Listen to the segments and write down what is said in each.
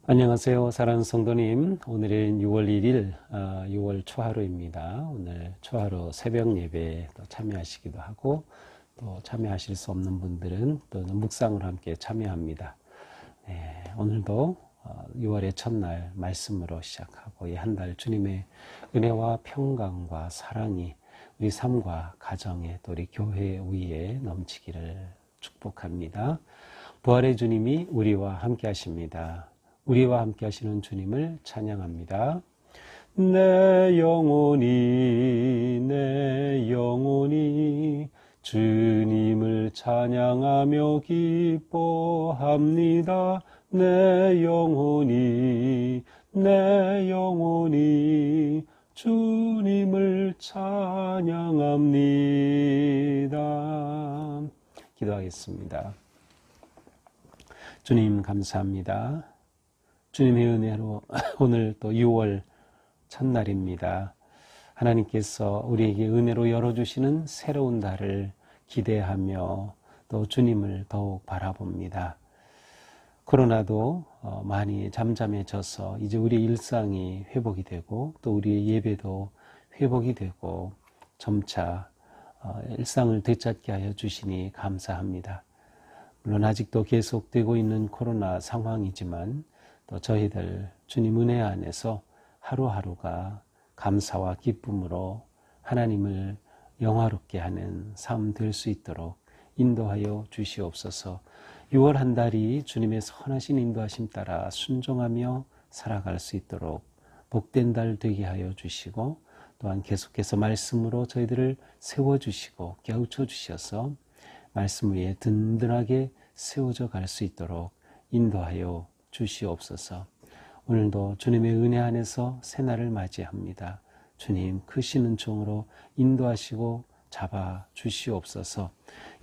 안녕하세요. 사랑하는 성도님. 오늘은 6월 1일, 6월 초하루입니다. 오늘 초하루 새벽 예배에 또 참여하시기도 하고, 또 참여하실 수 없는 분들은 또 묵상으로 함께 참여합니다. 네, 오늘도 6월의 첫날 말씀으로 시작하고 이 한 달 주님의 은혜와 평강과 사랑이 우리 삶과 가정에 또 우리 교회 위에 넘치기를 축복합니다. 부활의 주님이 우리와 함께 하십니다. 우리와 함께 하시는 주님을 찬양합니다. 내 영혼이 주님을 찬양하며 기뻐합니다. 내 영혼이 주님을 찬양합니다. 기도하겠습니다. 주님 감사합니다. 주님의 은혜로 오늘 또 6월 첫날입니다. 하나님께서 우리에게 은혜로 열어주시는 새로운 달을 기대하며 또 주님을 더욱 바라봅니다. 코로나도 많이 잠잠해져서 이제 우리의 일상이 회복이 되고 또 우리의 예배도 회복이 되고 점차 일상을 되찾게 하여 주시니 감사합니다. 물론 아직도 계속되고 있는 코로나 상황이지만 또 저희들 주님 은혜 안에서 하루하루가 감사와 기쁨으로 하나님을 영화롭게 하는 삶 될 수 있도록 인도하여 주시옵소서. 6월 한 달이 주님의 선하신 인도하심 따라 순종하며 살아갈 수 있도록 복된 달 되게 하여 주시고 또한 계속해서 말씀으로 저희들을 세워주시고 깨우쳐 주셔서 말씀 위에 든든하게 세워져 갈 수 있도록 인도하여 주시옵소서. 오늘도 주님의 은혜 안에서 새날을 맞이합니다. 주님 크시는 종으로 인도하시고 잡아 주시옵소서.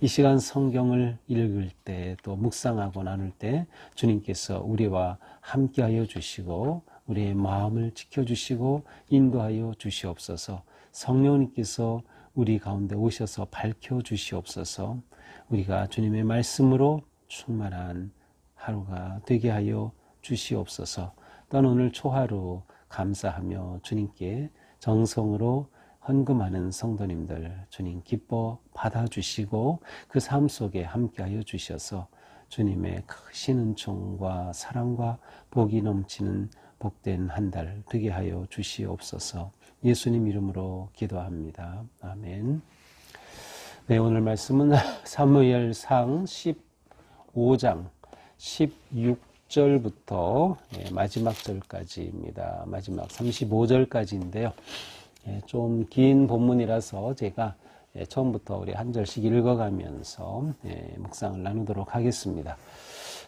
이 시간 성경을 읽을 때 또 묵상하고 나눌 때 주님께서 우리와 함께하여 주시고 우리의 마음을 지켜주시고 인도하여 주시옵소서. 성령님께서 우리 가운데 오셔서 밝혀주시옵소서. 우리가 주님의 말씀으로 충만한 하루가 되게 하여 주시옵소서. 또한 오늘 초하루 감사하며 주님께 정성으로 헌금하는 성도님들 주님 기뻐 받아주시고 그 삶 속에 함께하여 주셔서 주님의 크신 은총과 사랑과 복이 넘치는 복된 한 달 되게 하여 주시옵소서. 예수님 이름으로 기도합니다. 아멘. 네, 오늘 말씀은 사무엘상 15장 16절부터 마지막 절까지입니다. 마지막 35절까지인데요. 좀 긴 본문이라서 제가 처음부터 우리 한 절씩 읽어가면서 묵상을 나누도록 하겠습니다.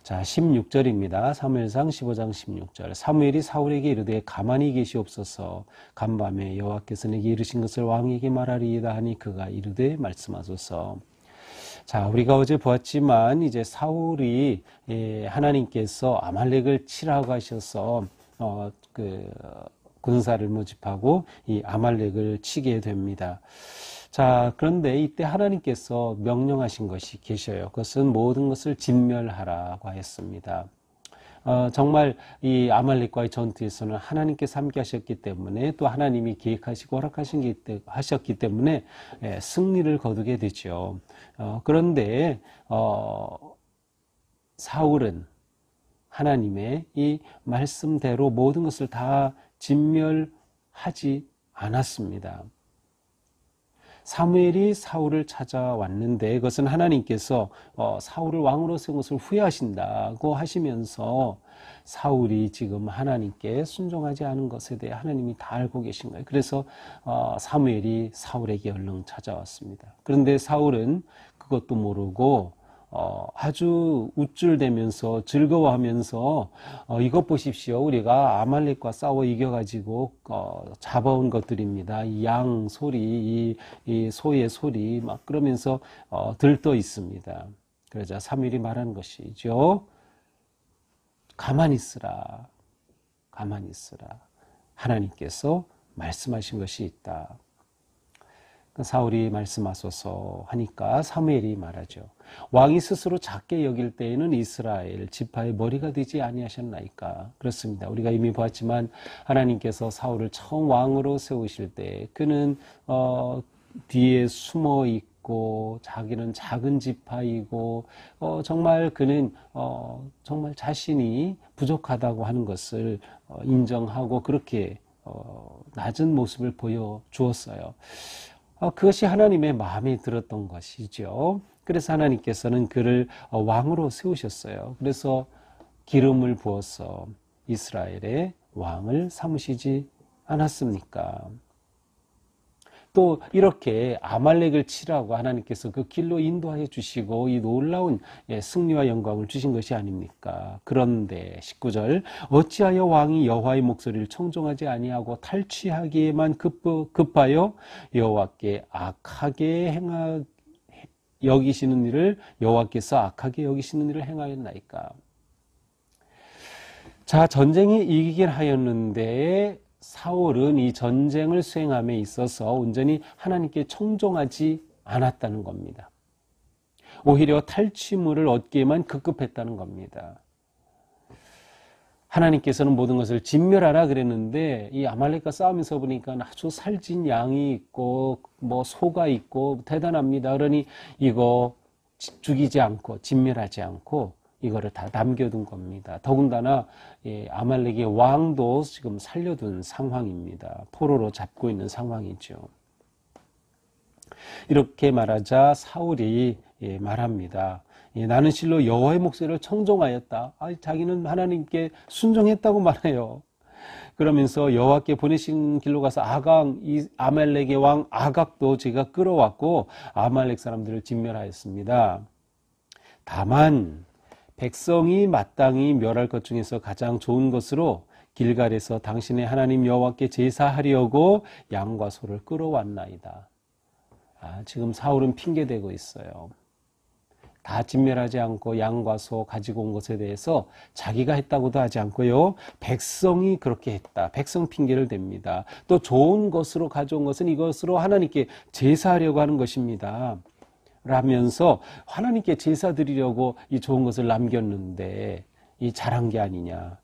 자, 16절입니다. 사무엘상 15장 16절. 사무엘이 사울에게 이르되 가만히 계시옵소서. 간밤에 여호와께서 내게 이르신 것을 왕에게 말하리이다 하니 그가 이르되 말씀하소서. 자, 우리가 어제 보았지만 이제 사울이 하나님께서 아말렉을 치라고 하셔서 군사를 모집하고 이 아말렉을 치게 됩니다. 자, 그런데 이때 하나님께서 명령하신 것이 계셔요. 그것은 모든 것을 진멸하라고 하였습니다. 정말 이 아말렉과의 전투에서는 하나님께서 함께 하셨기 때문에 또 하나님이 계획하시고 하셨기 때문에 승리를 거두게 되죠. 그런데 사울은 하나님의 이 말씀대로 모든 것을 다 진멸하지 않았습니다. 사무엘이 사울을 찾아왔는데 그것은 하나님께서 사울을 왕으로 세운 것을 후회하신다고 하시면서 사울이 지금 하나님께 순종하지 않은 것에 대해 하나님이 다 알고 계신 거예요. 그래서 사무엘이 사울에게 얼른 찾아왔습니다. 그런데 사울은 그것도 모르고 아주 우쭐대면서 즐거워하면서 이것 보십시오. 우리가 아말렉과 싸워 이겨가지고 잡아온 것들입니다. 이 양 소리, 이 소의 소리 막 그러면서 들떠 있습니다. 그러자 사무엘이 말한 것이죠. 가만히 있으라. 가만히 있으라. 하나님께서 말씀하신 것이 있다. 사울이 말씀하소서 하니까 사무엘이 말하죠. 왕이 스스로 작게 여길 때에는 이스라엘 지파의 머리가 되지 아니하셨나이까. 그렇습니다. 우리가 이미 보았지만 하나님께서 사울을 처음 왕으로 세우실 때 그는 뒤에 숨어 있고 자기는 작은 지파이고 정말 그는 정말 자신이 부족하다고 하는 것을 인정하고 그렇게 낮은 모습을 보여주었어요. 그것이 하나님의 마음에 들었던 것이죠. 그래서 하나님께서는 그를 왕으로 세우셨어요. 그래서 기름을 부어서 이스라엘의 왕을 삼으시지 않았습니까? 또 이렇게 아말렉을 치라고 하나님께서 그 길로 인도하여 주시고 이 놀라운 승리와 영광을 주신 것이 아닙니까? 그런데 19절 어찌하여 왕이 여호와의 목소리를 청종하지 아니하고 탈취하기에만 급하여 여호와께 악하게 여기시는 일을 여호와께서 악하게 여기시는 일을 행하였나이까? 자, 전쟁이 이기긴 하였는데 사울은 이 전쟁을 수행함에 있어서 온전히 하나님께 청종하지 않았다는 겁니다. 오히려 탈취물을 얻기에만 급급했다는 겁니다. 하나님께서는 모든 것을 진멸하라 그랬는데 이 아말렉과 싸우면서 보니까 아주 살찐 양이 있고 뭐 소가 있고 대단합니다. 그러니 이거 죽이지 않고 진멸하지 않고 이거를 다 남겨둔 겁니다. 더군다나 아말렉의 왕도 지금 살려둔 상황입니다. 포로로 잡고 있는 상황이죠. 이렇게 말하자 사울이 말합니다. 나는 실로 여호와의 목소리를 청종하였다. 자기는 하나님께 순종했다고 말해요. 그러면서 여호와께 보내신 길로 가서 이 아말렉의 왕 아각도 제가 끌어왔고 아말렉 사람들을 진멸하였습니다. 다만 백성이 마땅히 멸할 것 중에서 가장 좋은 것으로 길갈에서 당신의 하나님 여호와께 제사하려고 양과 소를 끌어왔나이다. 지금 사울은 핑계대고 있어요. 다 진멸하지 않고 양과 소 가지고 온 것에 대해서 자기가 했다고도 하지 않고요. 백성이 그렇게 했다. 백성 핑계를 댑니다. 또 좋은 것으로 가져온 것은 이것으로 하나님께 제사하려고 하는 것입니다. 라면서 하나님께 제사 드리려고 이 좋은 것을 남겼는데 이 잘한 게 아니냐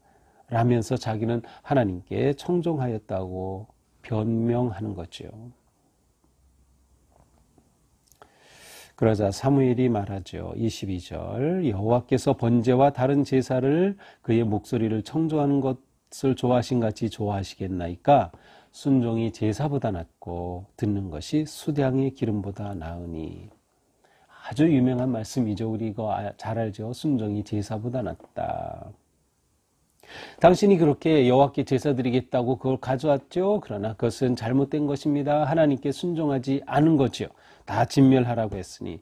라면서 자기는 하나님께 청종하였다고 변명하는 거죠. 그러자 사무엘이 말하죠. 22절 여호와께서 번제와 다른 제사를 그의 목소리를 청종하는 것을 좋아하신 같이 좋아하시겠나이까? 순종이 제사보다 낫고 듣는 것이 수량의 기름보다 나으니. 아주 유명한 말씀이죠. 우리 이거 잘 알죠. 순종이 제사보다 낫다. 당신이 그렇게 여호와께 제사 드리겠다고 그걸 가져왔죠. 그러나 그것은 잘못된 것입니다. 하나님께 순종하지 않은 거죠. 다 진멸하라고 했으니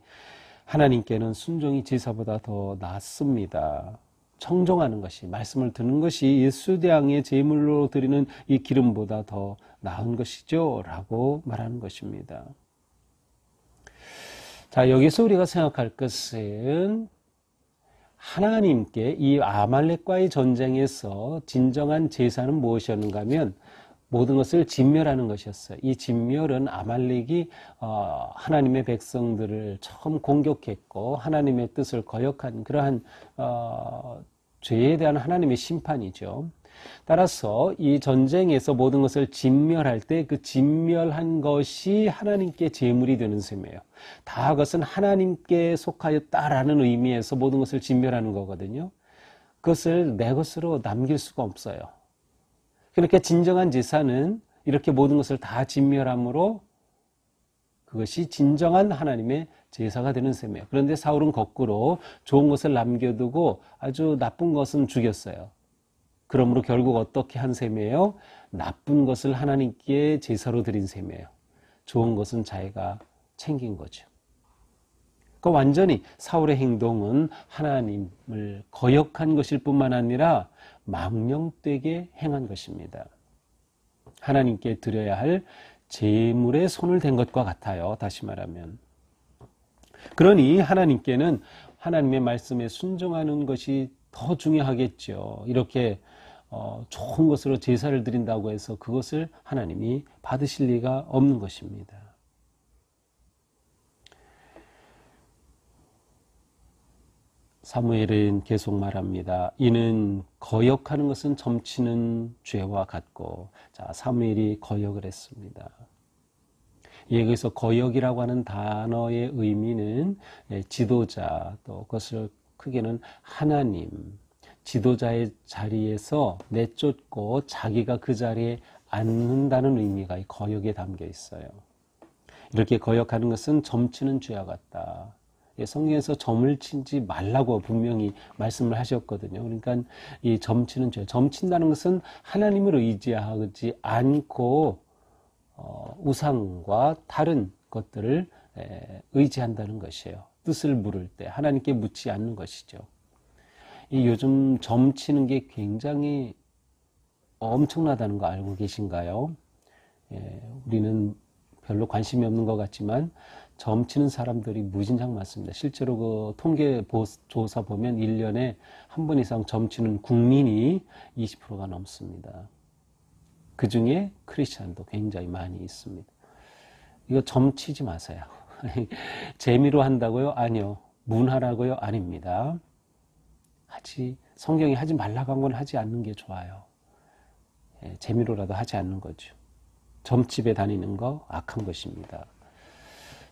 하나님께는 순종이 제사보다 더 낫습니다. 청종하는 것이, 말씀을 듣는 것이 수량의 제물로 드리는 이 기름보다 더 나은 것이죠. 라고 말하는 것입니다. 자, 여기서 우리가 생각할 것은 하나님께 이 아말렉과의 전쟁에서 진정한 제사는 무엇이었는가 하면 모든 것을 진멸하는 것이었어요. 이 진멸은 아말렉이 하나님의 백성들을 처음 공격했고 하나님의 뜻을 거역한 그러한 죄에 대한 하나님의 심판이죠. 따라서 이 전쟁에서 모든 것을 진멸할 때 그 진멸한 것이 하나님께 제물이 되는 셈이에요. 다 그것은 하나님께 속하였다라는 의미에서 모든 것을 진멸하는 거거든요. 그것을 내 것으로 남길 수가 없어요. 그러니까 진정한 제사는 이렇게 모든 것을 다 진멸함으로 그것이 진정한 하나님의 제사가 되는 셈이에요. 그런데 사울은 거꾸로 좋은 것을 남겨두고 아주 나쁜 것은 죽였어요. 그러므로 결국 어떻게 한 셈이에요? 나쁜 것을 하나님께 제사로 드린 셈이에요. 좋은 것은 자기가 챙긴 거죠. 그러니까 완전히 사울의 행동은 하나님을 거역한 것일 뿐만 아니라 망령되게 행한 것입니다. 하나님께 드려야 할 제물에 손을 댄 것과 같아요. 다시 말하면. 그러니 하나님께는 하나님의 말씀에 순종하는 것이 더 중요하겠죠. 이렇게 좋은 것으로 제사를 드린다고 해서 그것을 하나님이 받으실 리가 없는 것입니다. 사무엘은 계속 말합니다. 이는 거역하는 것은 점치는 죄와 같고, 자, 사무엘이 거역을 했습니다. 여기서 거역이라고 하는 단어의 의미는 지도자, 또 그것을 크게는 하나님, 지도자의 자리에서 내쫓고 자기가 그 자리에 앉는다는 의미가 이 거역에 담겨 있어요. 이렇게 거역하는 것은 점치는 죄와 같다. 성경에서 점을 치지 말라고 분명히 말씀을 하셨거든요. 그러니까 이 점치는 죄, 점친다는 것은 하나님을 의지하지 않고 우상과 다른 것들을 의지한다는 것이에요. 뜻을 물을 때 하나님께 묻지 않는 것이죠. 이 요즘 점치는 게 굉장히 엄청나다는 거 알고 계신가요? 우리는 별로 관심이 없는 것 같지만 점치는 사람들이 무진장 많습니다. 실제로 그 통계 조사 보면 1년에 한 번 이상 점치는 국민이 20%가 넘습니다. 그 중에 크리스찬도 굉장히 많이 있습니다. 이거 점치지 마세요. 재미로 한다고요? 아니요. 문화라고요? 아닙니다. 성경이 하지 말라고 한 건 하지 않는 게 좋아요. 재미로라도 하지 않는 거죠. 점집에 다니는 거 악한 것입니다.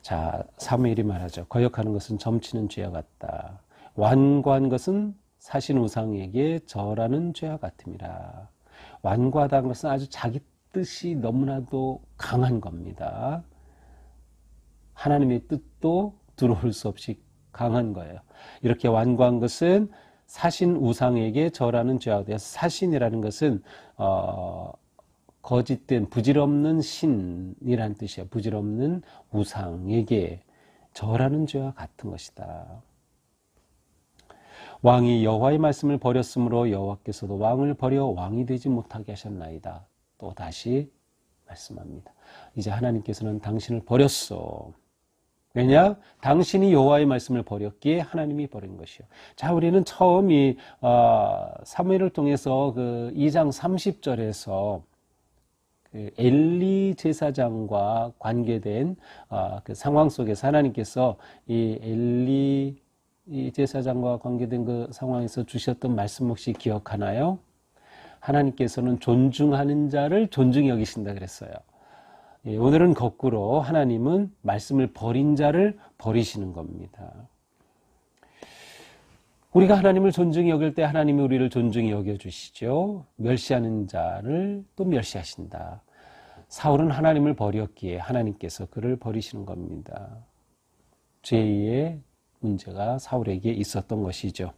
자, 사무엘이 말하죠. 거역하는 것은 점치는 죄와 같다. 완고한 것은 사신 우상에게 절하는 죄와 같음이라. 완고하다는 것은 아주 자기 뜻이 너무나도 강한 겁니다. 하나님의 뜻도 들어올 수 없이 강한 거예요. 이렇게 완고한 것은 사신 우상에게 절하는 죄와 같다. 사신이라는 것은 거짓된 부질없는 신이란 뜻이에요. 부질없는 우상에게 절하는 죄와 같은 것이다. 왕이 여호와의 말씀을 버렸으므로 여호와께서도 왕을 버려 왕이 되지 못하게 하셨나이다. 또 다시 말씀합니다. 이제 하나님께서는 당신을 버렸어. 왜냐? 당신이 여호와의 말씀을 버렸기에 하나님이 버린 것이요. 자, 우리는 처음 이 사무엘을 통해서 그 2장 30절에서 그 엘리 제사장과 관계된 그 상황 속에서 하나님께서 이 엘리 제사장과 관계된 그 상황에서 주셨던 말씀 혹시 기억하나요? 하나님께서는 존중하는 자를 존중히 여기신다 그랬어요. 오늘은 거꾸로 하나님은 말씀을 버린 자를 버리시는 겁니다. 우리가 하나님을 존중히 여길 때 하나님이 우리를 존중히 여겨주시죠. 멸시하는 자를 또 멸시하신다. 사울은 하나님을 버렸기에 하나님께서 그를 버리시는 겁니다. 죄의 문제가 사울에게 있었던 것이죠.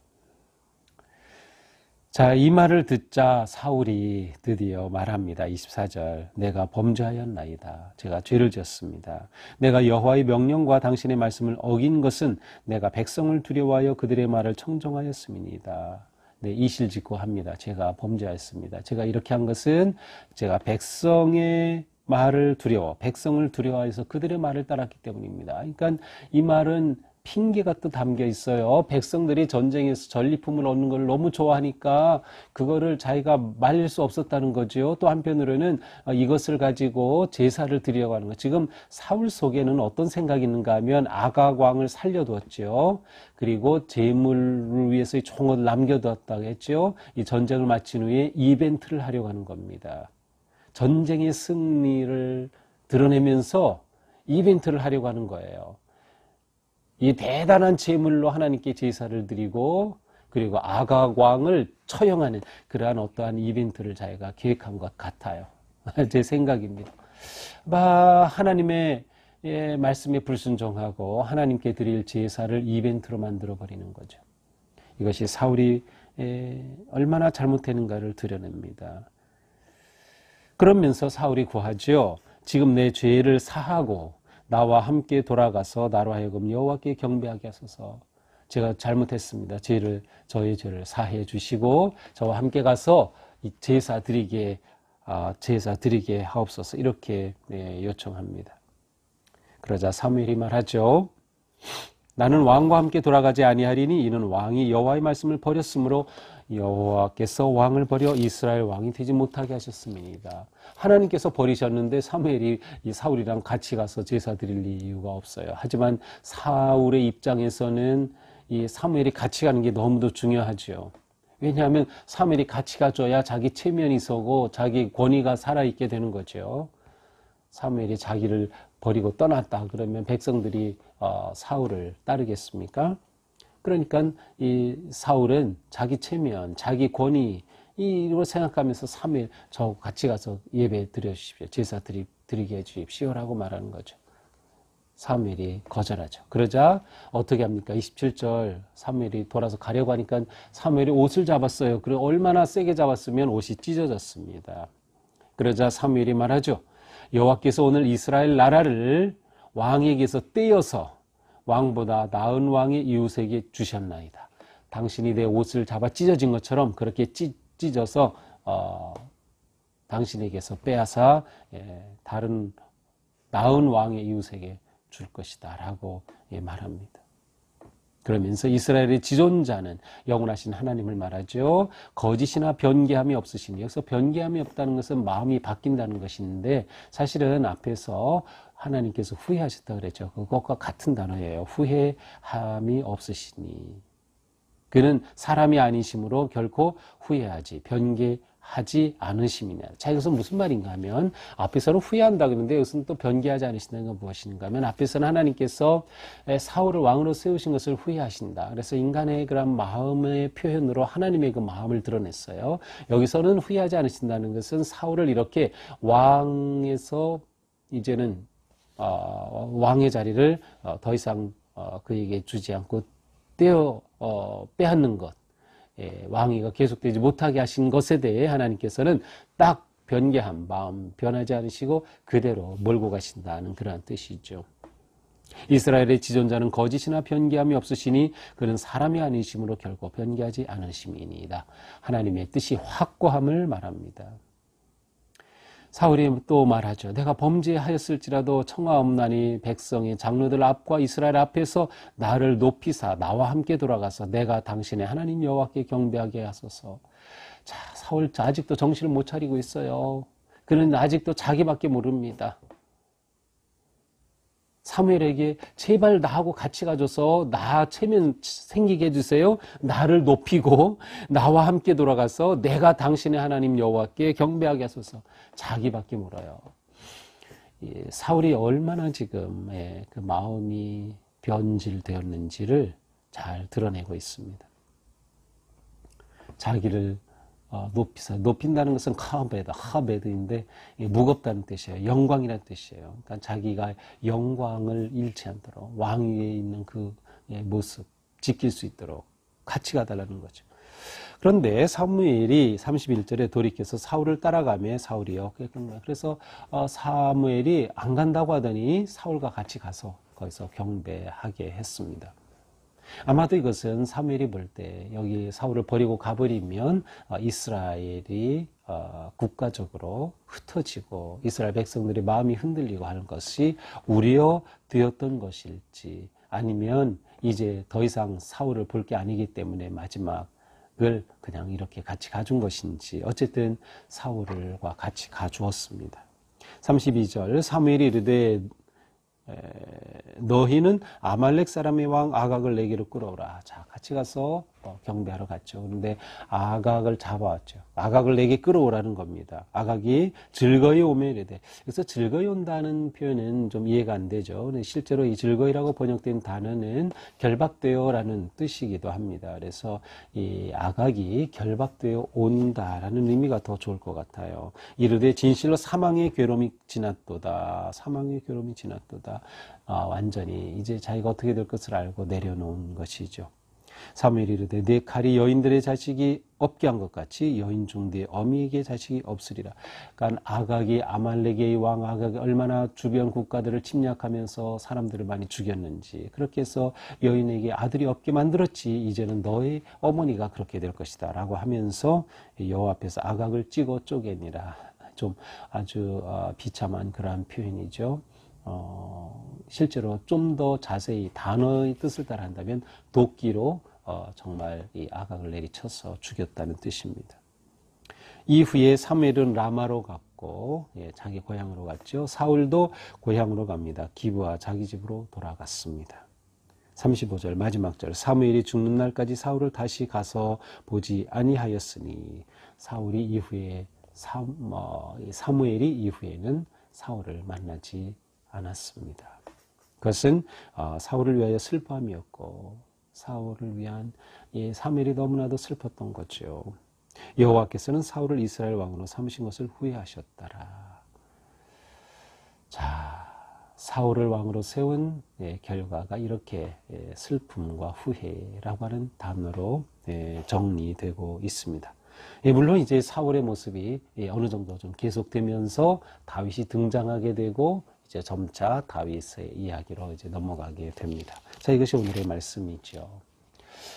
자, 이 말을 듣자 사울이 드디어 말합니다. 24절. 내가 범죄하였나이다. 제가 죄를 지었습니다. 내가 여호와의 명령과 당신의 말씀을 어긴 것은 내가 백성을 두려워하여 그들의 말을 청정하였음이니이다. 네, 이실직고 합니다. 제가 범죄하였습니다. 제가 이렇게 한 것은 제가 백성의 말을 백성을 두려워해서 그들의 말을 따랐기 때문입니다. 그러니까 이 말은 핑계가 또 담겨 있어요. 백성들이 전쟁에서 전리품을 얻는 걸 너무 좋아하니까 그거를 자기가 말릴 수 없었다는 거죠. 또 한편으로는 이것을 가지고 제사를 드리려고 하는 거. 지금 사울 속에는 어떤 생각이 있는가 하면 아각 왕을 살려두었죠. 그리고 제물을 위해서 이 총을 남겨두었다고 했죠. 이 전쟁을 마친 후에 이벤트를 하려고 하는 겁니다. 전쟁의 승리를 드러내면서 이벤트를 하려고 하는 거예요. 이 대단한 제물로 하나님께 제사를 드리고 그리고 아각 왕을 처형하는 그러한 어떠한 이벤트를 자기가 계획한 것 같아요. 제 생각입니다. 하나님의 말씀에 불순종하고 하나님께 드릴 제사를 이벤트로 만들어버리는 거죠. 이것이 사울이 얼마나 잘못했는가를 드러냅니다. 그러면서 사울이 구하죠. 지금 내 죄를 사하고 나와 함께 돌아가서 나로 하여금 여호와께 경배하게 하소서. 제가 잘못했습니다. 저의 죄를 사해 주시고 저와 함께 가서 이 제사 드리게 하옵소서. 이렇게 요청합니다. 그러자 사무엘이 말하죠. 나는 왕과 함께 돌아가지 아니하리니 이는 왕이 여호와의 말씀을 버렸으므로 여호와께서 왕을 버려 이스라엘 왕이 되지 못하게 하셨음이니이다. 하나님께서 버리셨는데 사무엘이 이 사울이랑 같이 가서 제사 드릴 이유가 없어요. 하지만 사울의 입장에서는 이 사무엘이 같이 가는 게 너무도 중요하죠. 왜냐하면 사무엘이 같이 가줘야 자기 체면이 서고 자기 권위가 살아있게 되는 거죠. 사무엘이 자기를 버리고 떠났다 그러면 백성들이 사울을 따르겠습니까? 그러니까 이 사울은 자기 체면, 자기 권위 이로 생각하면서 사무엘 저 같이 가서 예배 드려주십시오. 제사 드리게 해주십시오라고 말하는 거죠. 사무엘이 거절하죠. 그러자 어떻게 합니까? 27절 사무엘이 돌아서 가려고 하니까 사무엘이 옷을 잡았어요. 그리고 얼마나 세게 잡았으면 옷이 찢어졌습니다. 그러자 사무엘이 말하죠. 여호와께서 오늘 이스라엘 나라를 왕에게서 떼어서 왕보다 나은 왕의 이웃에게 주셨나이다. 당신이 내 옷을 잡아 찢어진 것처럼 그렇게 찢어서 당신에게서 빼앗아 다른 나은 왕의 이웃에게 줄 것이다 라고 말합니다. 그러면서 이스라엘의 지존자는 영원하신 하나님을 말하죠. 거짓이나 변개함이 없으시니, 여기서 변개함이 없다는 것은 마음이 바뀐다는 것인데 사실은 앞에서 하나님께서 후회하셨다 그랬죠. 그것과 같은 단어예요. 후회함이 없으시니. 그는 사람이 아니심으로 결코 후회하지 변개하지 않으심이냐. 자, 이것은 무슨 말인가 하면 앞에서는 후회한다 그러는데 여기서는 또 변개하지 않으신다는 건 무엇인가 하면 앞에서는 하나님께서 사울을 왕으로 세우신 것을 후회하신다. 그래서 인간의 그런 마음의 표현으로 하나님의 그 마음을 드러냈어요. 여기서는 후회하지 않으신다는 것은 사울을 이렇게 왕에서 이제는 왕의 자리를 더 이상 그에게 주지 않고 빼앗는 것, 왕위가 계속되지 못하게 하신 것에 대해 하나님께서는 딱 변개한 마음 변하지 않으시고 그대로 몰고 가신다는 그러한 뜻이죠. 이스라엘의 지존자는 거짓이나 변개함이 없으시니 그는 사람이 아니심으로 결코 변개하지 않으심이니이다. 하나님의 뜻이 확고함을 말합니다. 사울이 또 말하죠. 내가 범죄하였을지라도 청하옵나니 백성의 장로들 앞과 이스라엘 앞에서 나를 높이사 나와 함께 돌아가서 내가 당신의 하나님 여호와께 경배하게 하소서. 자, 사울 아직도 정신을 못 차리고 있어요. 그는 아직도 자기밖에 모릅니다. 사무엘에게 제발 나하고 같이 가줘서 나 체면 생기게 해주세요. 나를 높이고 나와 함께 돌아가서 내가 당신의 하나님 여호와께 경배하게 하소서. 자기밖에 몰라요. 사울이 얼마나 지금 그 마음이 변질되었는지를 잘 드러내고 있습니다. 자기를 높인다는 것은 하베드인데 무겁다는 뜻이에요. 영광이라는 뜻이에요. 그러니까 자기가 영광을 잃지 않도록 왕 위에 있는 그 모습 지킬 수 있도록 같이 가달라는 거죠. 그런데 사무엘이 31절에 돌이켜서 사울을 따라가며 사울이요. 그래서 사무엘이 안 간다고 하더니 사울과 같이 가서 거기서 경배하게 했습니다. 아마도 이것은 사무엘이 볼 때 여기 사울을 버리고 가버리면 이스라엘이 국가적으로 흩어지고 이스라엘 백성들의 마음이 흔들리고 하는 것이 우려되었던 것일지 아니면 이제 더 이상 사울을 볼 게 아니기 때문에 마지막을 그냥 이렇게 같이 가준 것인지 어쨌든 사울과 같이 가주었습니다. 32절 사무엘이 이르되 너희는 아말렉 사람의 왕 아각을 내게로 끌어오라. 자, 같이 가서 경배하러 갔죠. 그런데 아각을 잡아왔죠. 아각을 내게 끌어오라는 겁니다. 아각이 즐거이 오며 이르되. 그래서 즐거이 온다는 표현은 좀 이해가 안 되죠. 근데 실제로 이 즐거이라고 번역된 단어는 결박되어라는 뜻이기도 합니다. 그래서 이 아각이 결박되어 온다라는 의미가 더 좋을 것 같아요. 이르되 진실로 사망의 괴로움이 지났도다. 사망의 괴로움이 지났도다. 완전히 이제 자기가 어떻게 될 것을 알고 내려놓은 것이죠. 사무엘이 이르되 내 칼이 여인들의 자식이 없게 한 것 같이 여인 중 네 어미에게 자식이 없으리라. 그러니까 아각이 아말렉의 왕 아각이 얼마나 주변 국가들을 침략하면서 사람들을 많이 죽였는지 그렇게 해서 여인에게 아들이 없게 만들었지 이제는 너의 어머니가 그렇게 될 것이다 라고 하면서 여호와 앞에서 아각을 찍어 쪼개니라. 좀 아주 비참한 그러한 표현이죠. 실제로 좀 더 자세히 단어의 뜻을 따라 한다면 도끼로 정말 이 아각을 내리쳐서 죽였다는 뜻입니다. 이후에 사무엘은 라마로 갔고 자기 고향으로 갔죠. 사울도 고향으로 갑니다. 기브아 자기 집으로 돌아갔습니다. 35절 마지막 절 사무엘이 죽는 날까지 사울을 다시 가서 보지 아니하였으니 사울이 이후에 사무엘이 이후에는 사울을 만나지 않았습니다. 그것은 사울을 위하여 슬퍼함이었고 사울을 위한 사무엘이 너무나도 슬펐던 거죠. 여호와께서는 사울을 이스라엘 왕으로 삼으신 것을 후회하셨더라. 자, 사울을 왕으로 세운 결과가 이렇게 슬픔과 후회라고 하는 단어로 정리되고 있습니다. 물론 이제 사울의 모습이 어느 정도 좀 계속되면서 다윗이 등장하게 되고 이제 점차 다윗의 이야기로 이제 넘어가게 됩니다. 자, 이것이 오늘의 말씀이죠.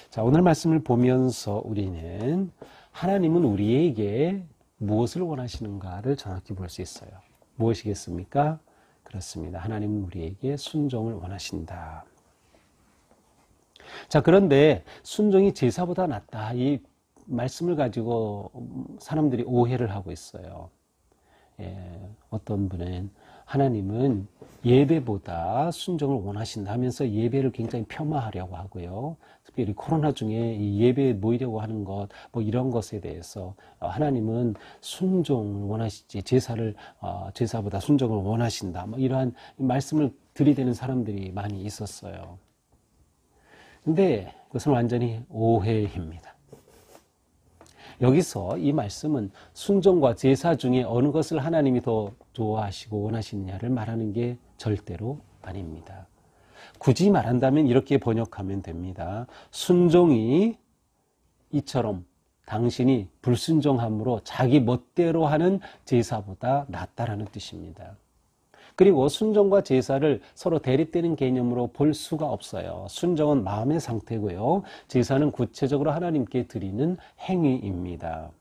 자, 오늘 말씀을 보면서 우리는 하나님은 우리에게 무엇을 원하시는가를 정확히 볼 수 있어요. 무엇이겠습니까? 그렇습니다. 하나님은 우리에게 순종을 원하신다. 자, 그런데 순종이 제사보다 낫다. 이 말씀을 가지고 사람들이 오해를 하고 있어요. 어떤 분은 하나님은 예배보다 순종을 원하신다 하면서 예배를 굉장히 폄하하려고 하고요. 특별히 코로나 중에 이 예배에 모이려고 하는 것, 뭐 이런 것에 대해서 하나님은 순종을 원하시지 제사보다 순종을 원하신다. 뭐 이러한 말씀을 들이대는 사람들이 많이 있었어요. 근데 그것은 완전히 오해입니다. 여기서 이 말씀은 순종과 제사 중에 어느 것을 하나님이 더 좋아하시고 원하시느냐를 말하는 게 절대로 아닙니다. 굳이 말한다면 이렇게 번역하면 됩니다. 순종이 이처럼 당신이 불순종함으로 자기 멋대로 하는 제사보다 낫다라는 뜻입니다. 그리고 순종과 제사를 서로 대립되는 개념으로 볼 수가 없어요. 순종은 마음의 상태고요. 제사는 구체적으로 하나님께 드리는 행위입니다.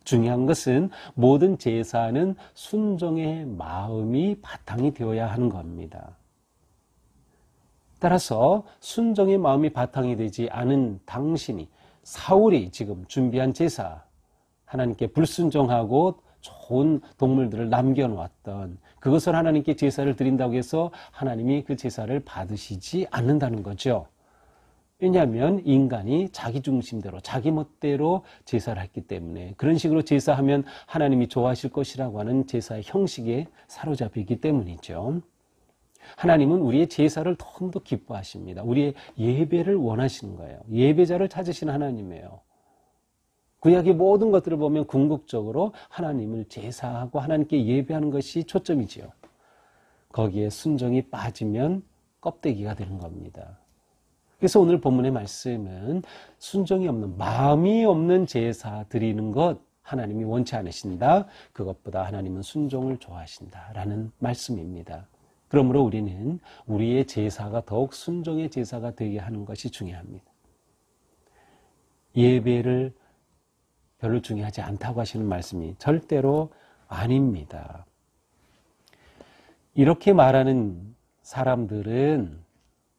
중요한 것은 모든 제사는 순종의 마음이 바탕이 되어야 하는 겁니다. 따라서 순종의 마음이 바탕이 되지 않은 당신이 사울이 지금 준비한 제사, 하나님께 불순종하고 좋은 동물들을 남겨놓았던 그것을 하나님께 제사를 드린다고 해서 하나님이 그 제사를 받으시지 않는다는 거죠. 왜냐하면 인간이 자기 중심대로 자기 멋대로 제사를 했기 때문에 그런 식으로 제사하면 하나님이 좋아하실 것이라고 하는 제사의 형식에 사로잡히기 때문이죠. 하나님은 우리의 제사를 더욱더 기뻐하십니다. 우리의 예배를 원하시는 거예요. 예배자를 찾으시는 하나님이에요. 구약의 모든 것들을 보면 궁극적으로 하나님을 제사하고 하나님께 예배하는 것이 초점이지요. 거기에 순종이 빠지면 껍데기가 되는 겁니다. 그래서 오늘 본문의 말씀은 순종이 없는, 마음이 없는 제사 드리는 것 하나님이 원치 않으신다. 그것보다 하나님은 순종을 좋아하신다라는 말씀입니다. 그러므로 우리는 우리의 제사가 더욱 순종의 제사가 되게 하는 것이 중요합니다. 예배를 별로 중요하지 않다고 하시는 말씀이 절대로 아닙니다. 이렇게 말하는 사람들은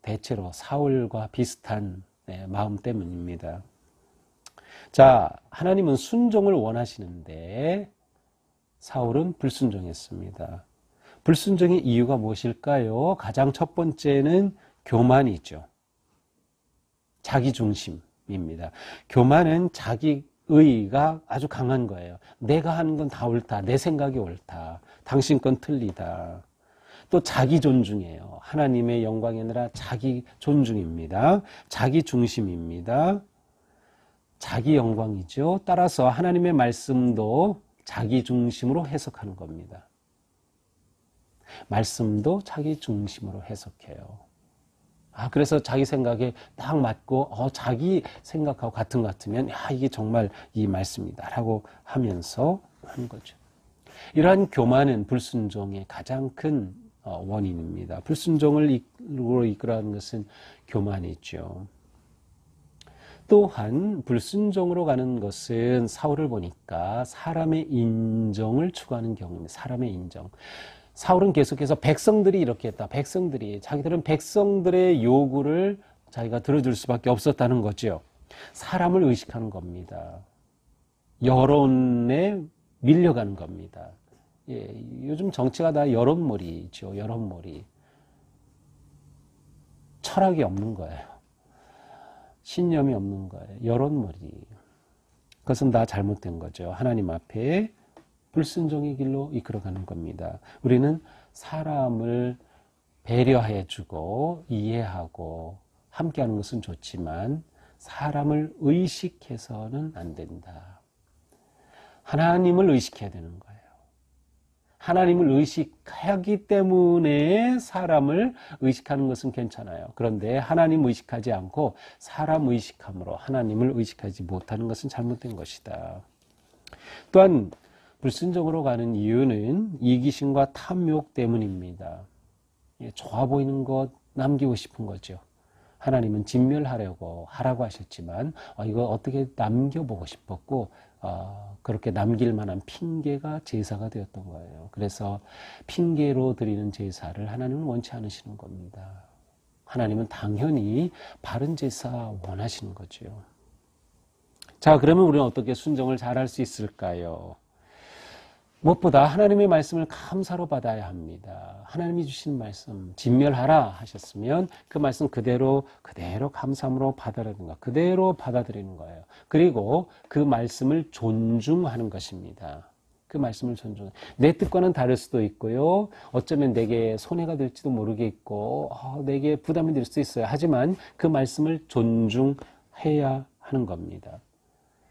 대체로 사울과 비슷한 마음 때문입니다. 자, 하나님은 순종을 원하시는데 사울은 불순종했습니다. 불순종의 이유가 무엇일까요? 가장 첫 번째는 교만이죠. 자기중심입니다. 교만은 자기의가 아주 강한 거예요. 내가 하는 건 다 옳다. 내 생각이 옳다. 당신 건 틀리다. 또 자기 존중이에요. 하나님의 영광이 아니라 자기 존중입니다. 자기 중심입니다. 자기 영광이죠. 따라서 하나님의 말씀도 자기 중심으로 해석하는 겁니다. 말씀도 자기 중심으로 해석해요. 그래서 자기 생각에 딱 맞고 자기 생각하고 같은 것 같으면 이게 정말 이 말씀이다 라고 하면서 하는 거죠. 이러한 교만은 불순종의 가장 큰 원인입니다. 불순종을 이끌어가는 것은 교만이죠. 또한 불순종으로 가는 것은 사울을 보니까 사람의 인정을 추구하는 경우입니다. 사람의 인정. 사울은 계속해서 백성들이 이렇게 했다. 자기들은 백성들의 요구를 자기가 들어줄 수밖에 없었다는 거죠. 사람을 의식하는 겁니다. 여론에 밀려가는 겁니다. 요즘 정치가 다 여론몰이죠. 여론몰이. 철학이 없는 거예요. 신념이 없는 거예요. 여론머리. 그것은 다 잘못된 거죠. 하나님 앞에 불순종의 길로 이끌어가는 겁니다. 우리는 사람을 배려해주고 이해하고 함께하는 것은 좋지만 사람을 의식해서는 안 된다. 하나님을 의식해야 되는 거예요. 하나님을 의식하기 때문에 사람을 의식하는 것은 괜찮아요. 그런데 하나님 의식하지 않고 사람 의식함으로 하나님을 의식하지 못하는 것은 잘못된 것이다. 또한 불순종으로 가는 이유는 이기심과 탐욕 때문입니다. 좋아 보이는 것 남기고 싶은 거죠. 하나님은 진멸하려고 하라고 하셨지만 이거 어떻게 남겨보고 싶었고 그렇게 남길 만한 핑계가 제사가 되었던 거예요. 그래서 핑계로 드리는 제사를 하나님은 원치 않으시는 겁니다. 하나님은 당연히 바른 제사 원하시는 거죠. 자, 그러면 우리는 어떻게 순종을 잘할 수 있을까요? 무엇보다 하나님의 말씀을 감사로 받아야 합니다. 하나님이 주신 말씀 진멸하라 하셨으면 그 말씀 그대로 감사함으로 받아들이는 거, 그대로 받아들이는 거예요. 그리고 그 말씀을 존중하는 것입니다. 그 말씀을 존중해. 내 뜻과는 다를 수도 있고요. 어쩌면 내게 손해가 될지도 모르겠고 내게 부담이 될 수 있어요. 하지만 그 말씀을 존중해야 하는 겁니다.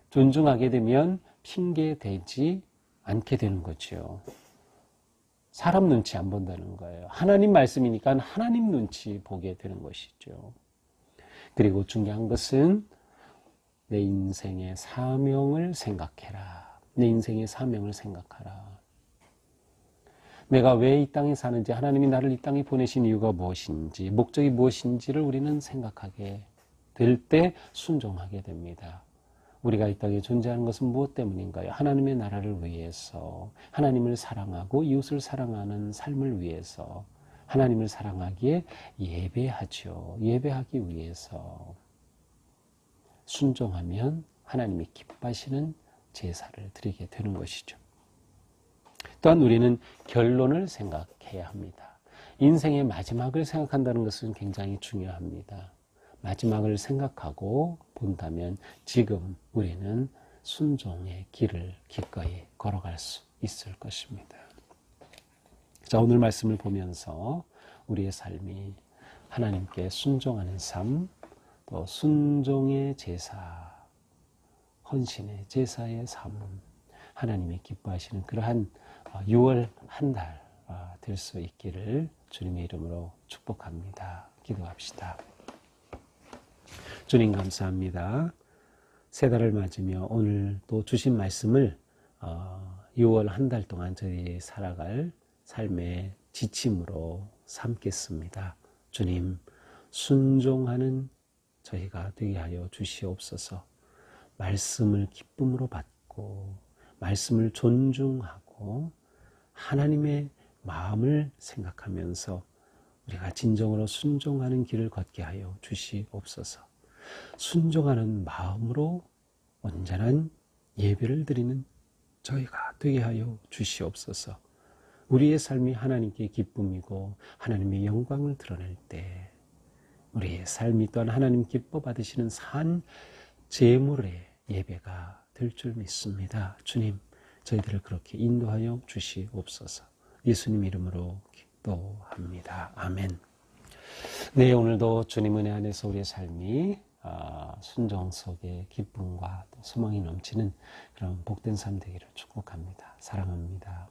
존중하게 되면 핑계대지 않게 되는 거죠. 사람 눈치 안 본다는 거예요. 하나님 말씀이니까 하나님 눈치 보게 되는 것이죠. 그리고 중요한 것은 내 인생의 사명을 생각해라. 내 인생의 사명을 생각하라. 내가 왜 이 땅에 사는지, 하나님이 나를 이 땅에 보내신 이유가 무엇인지, 목적이 무엇인지를 우리는 생각하게 될 때 순종하게 됩니다. 우리가 이 땅에 존재하는 것은 무엇 때문인가요? 하나님의 나라를 위해서, 하나님을 사랑하고 이웃을 사랑하는 삶을 위해서, 하나님을 사랑하기에 예배하죠. 예배하기 위해서 순종하면 하나님이 기뻐하시는 제사를 드리게 되는 것이죠. 또한 우리는 결론을 생각해야 합니다. 인생의 마지막을 생각한다는 것은 굉장히 중요합니다. 마지막을 생각하고 본다면 지금 우리는 순종의 길을 기꺼이 걸어갈 수 있을 것입니다. 자, 오늘 말씀을 보면서 우리의 삶이 하나님께 순종하는 삶, 또 순종의 제사, 헌신의 제사의 삶, 하나님이 기뻐하시는 그러한 6월 한 달 될 수 있기를 주님의 이름으로 축복합니다. 기도합시다. 주님 감사합니다. 새 달을 맞으며 오늘 또 주신 말씀을 6월 한 달 동안 저희 살아갈 삶의 지침으로 삼겠습니다. 주님, 순종하는 저희가 되게 하여 주시옵소서. 말씀을 기쁨으로 받고 말씀을 존중하고 하나님의 마음을 생각하면서 우리가 진정으로 순종하는 길을 걷게 하여 주시옵소서. 순종하는 마음으로 온전한 예배를 드리는 저희가 되게 하여 주시옵소서. 우리의 삶이 하나님께 기쁨이고 하나님의 영광을 드러낼 때 우리의 삶이 또한 하나님 기뻐 받으시는 산 제물의 예배가 될 줄 믿습니다. 주님, 저희들을 그렇게 인도하여 주시옵소서. 예수님 이름으로 기도합니다. 아멘. 네, 오늘도 주님 은혜 안에서 우리의 삶이 순종 속에 기쁨과 또 소망이 넘치는 그런 복된 삶 되기를 축복합니다. 사랑합니다.